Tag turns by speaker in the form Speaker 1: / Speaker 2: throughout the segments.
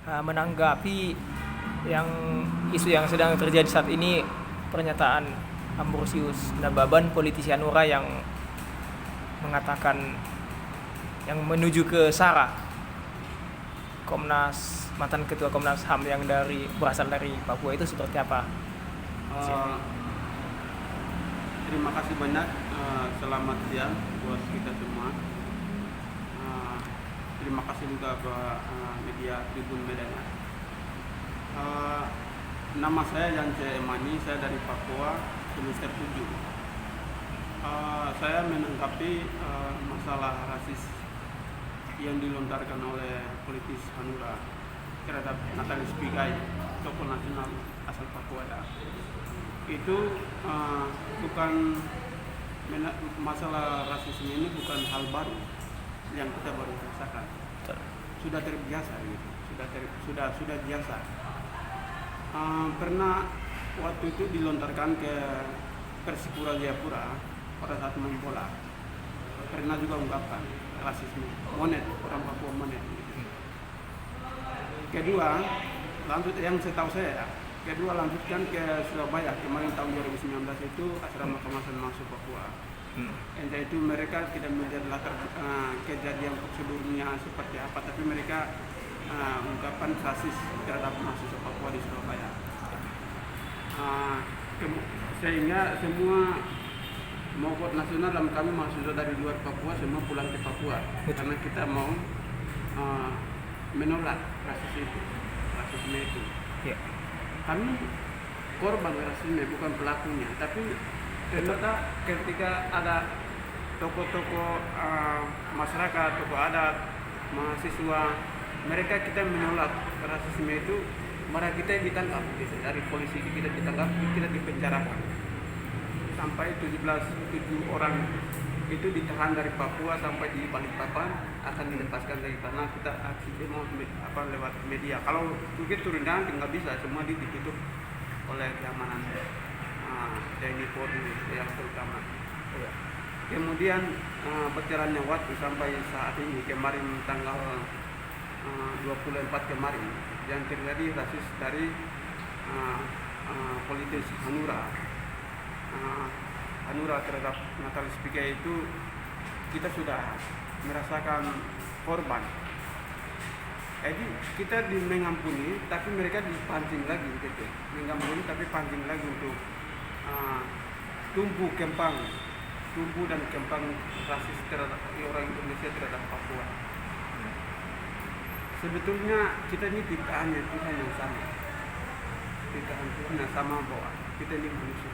Speaker 1: menanggapi yang isu yang sedang terjadi saat ini, pernyataan Ambrosius Nababan, politisi Hanura, yang mengatakan yang menuju ke SARA, mantan ketua Komnas HAM yang berasal dari Papua, itu seperti apa?
Speaker 2: Terima kasih banyak. Selamat siang buat kita semua. Terima kasih juga buat media Tribun Medan. Nama saya Yance Emani, saya dari Papua, semester 7. Saya menanggapi masalah rasis yang dilontarkan oleh politis Hanura terhadap Natalis Pigai, tokoh nasional asal Papua. Itu bukan masalah rasisme ini bukan hal baru yang kita baru rasakan. Sudah terbiasa gitu. Sudah biasa. Pernah waktu itu dilontarkan ke Persipura Jayapura pada saat main bola. Pernah juga ungkapkan rasisme, monet, orang Papua monet. Gitu. Kedua, lanjut yang setahu saya, lanjutkan ke Surabaya kemarin tahun 2019 itu asrama kemasan masuk Papua. Entah itu mereka tidak melihat latar kejadian prosedurnya seperti apa, tapi mereka ungkapan rasis terhadap mahasiswa Papua di Surabaya. Sehingga semua mogok nasional dan kami mahasiswa dari luar Papua semua pulang ke Papua. Karena kita mau menolak rasisme itu.
Speaker 1: Ya.
Speaker 2: Kami korban rasisme, bukan pelakunya. Tapi ternyata ketika ada tokoh-tokoh masyarakat, tokoh adat, mahasiswa, mereka kita menolak rasisme itu, malah kita ditangkap dari polisi, kita ditangkap, kita dipenjarakan. Sampai 7 orang itu ditahan dari Papua sampai di Balikpapan, akan dilepaskan dari tanah. Kita aksi demo lewat media. Kalau mungkin turun tangan nggak bisa, semua ditutup oleh keamanan TNI Polri yang terutama. Kemudian berjalannya waktu sampai saat ini, kemarin tanggal 24 kemarin, yang terjadi rasis dari politis Hanura terhadap Natalis Pigai itu, kita sudah merasakan korban. Jadi kita mengampuni, tapi mereka dipancing lagi gitu. Mengampuni tapi pancing lagi untuk tumbuh dan kembang rasis terhadap orang Indonesia terhadap Papua. Sebetulnya kita ini ciptaan Tuhan yang sama. Ciptaan Tuhan yang sama bahwa kita ini manusia.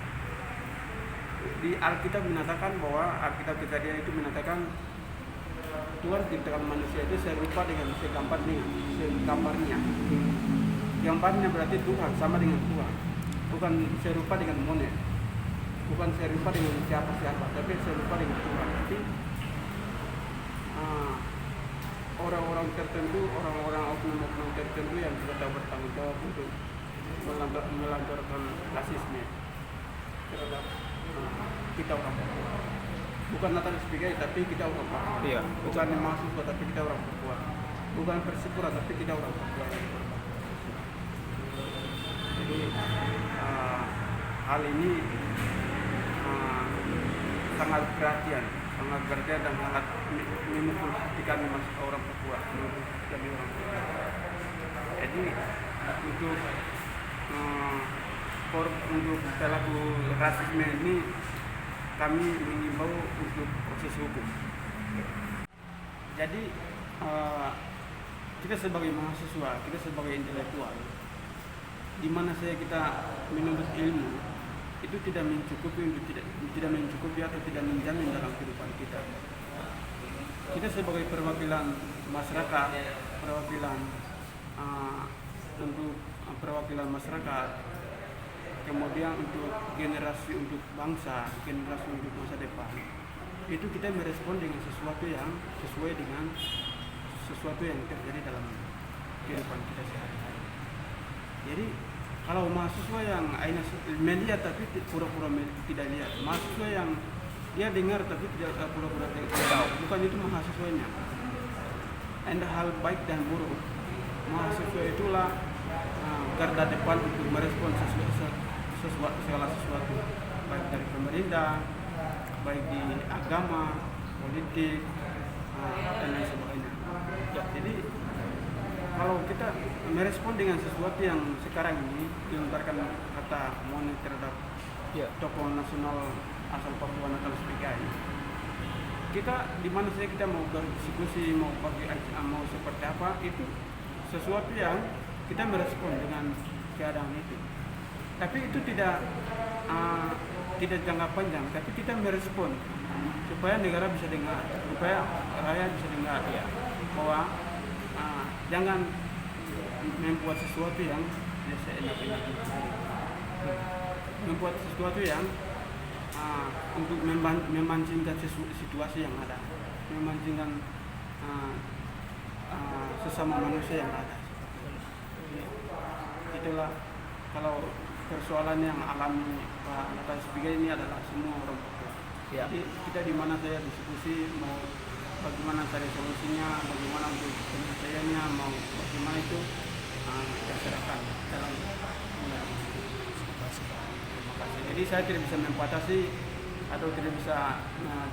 Speaker 2: Di Alkitab mengatakan bahwa Alkitab Kejadian itu mengatakan Tuhan ciptakan manusia itu serupa dengan segambarnya. Gambarnya berarti Tuhan, sama dengan Tuhan. Bukan serupa dengan monet. Bukan serupa dengan siapa-siapa, tapi serupa dengan Tuhan. Jadi orang-orang tertentu, orang-orang oknum-oknum tertentu yang sudah tahu bertanggung jawab untuk melancarkan rasisme terhadap kita orang Papua. Bukan Natalis Pigai, tapi kita orang Papua.
Speaker 1: Iya,
Speaker 2: bukan mahasiswa, tapi kita orang Papua. Bukan Persipura, tapi kita orang Papua. Jadi hal ini sangat perhatian dan sangat memukul hati kami orang Papua. Jadi untuk pelaku rasisme ini kami mengimbau untuk proses hukum. Jadi kita sebagai mahasiswa, kita sebagai intelektual, di mana saya kita menuntut ilmu, itu tidak mencukupi atau tidak menjamin dalam kehidupan kita. Kita sebagai perwakilan masyarakat, perwakilan masyarakat, kemudian untuk generasi, untuk bangsa, generasi untuk masa depan, itu kita merespon dengan sesuatu yang sesuai dengan sesuatu yang terjadi dalam kehidupan kita sehari-hari. Jadi kalau mahasiswa yang melihat tapi pura-pura tidak lihat, mahasiswa yang dia dengar tapi tidak pura-pura tidak tahu, bukan itu mahasiswanya. Ada hal baik dan buruk mahasiswa itulah garda depan untuk merespon segala sesuatu, baik dari pemerintah, baik di agama, politik, dan lain sebagainya. Ya, jadi kalau kita merespon dengan sesuatu yang sekarang ini dilontarkan kata monet terhadap tokoh nasional asal Papua Natales PKI, kita di mana saja kita mau berdiskusi, mau seperti apa, itu sesuatu yang kita merespon dengan keadaan itu. Tapi itu tidak jangka panjang, tapi kita merespon supaya negara bisa dengar, supaya rakyat bisa dengar ya, bahwa jangan membuat sesuatu yang seenak-enak, membuat sesuatu yang untuk memancingkan situasi yang ada, memancingkan sesama manusia yang ada. Itulah kalau persoalan yang alami Pak Natales PKI ini adalah semua orang Papua.
Speaker 1: Ya.
Speaker 2: Jadi kita di mana saya diskusi mau bagaimana cari solusinya, bagaimana untuk penyelesaiannya, mau bagaimana itu kita serahkan dalam. Terima kasih. Jadi saya tidak bisa membatasi atau tidak bisa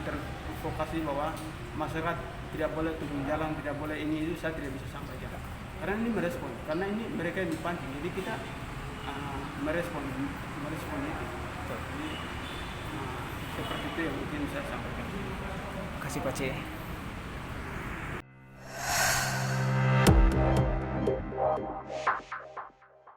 Speaker 2: terprovokasi bahwa masyarakat tidak boleh turun jalan, tidak boleh ini itu, saya tidak bisa sampaikan. Karena ini merespon, karena ini mereka yang dipancing, jadi kita merespon itu. Jadi seperti itu yang mungkin saya sampaikan.
Speaker 1: Terima kasih Pak C.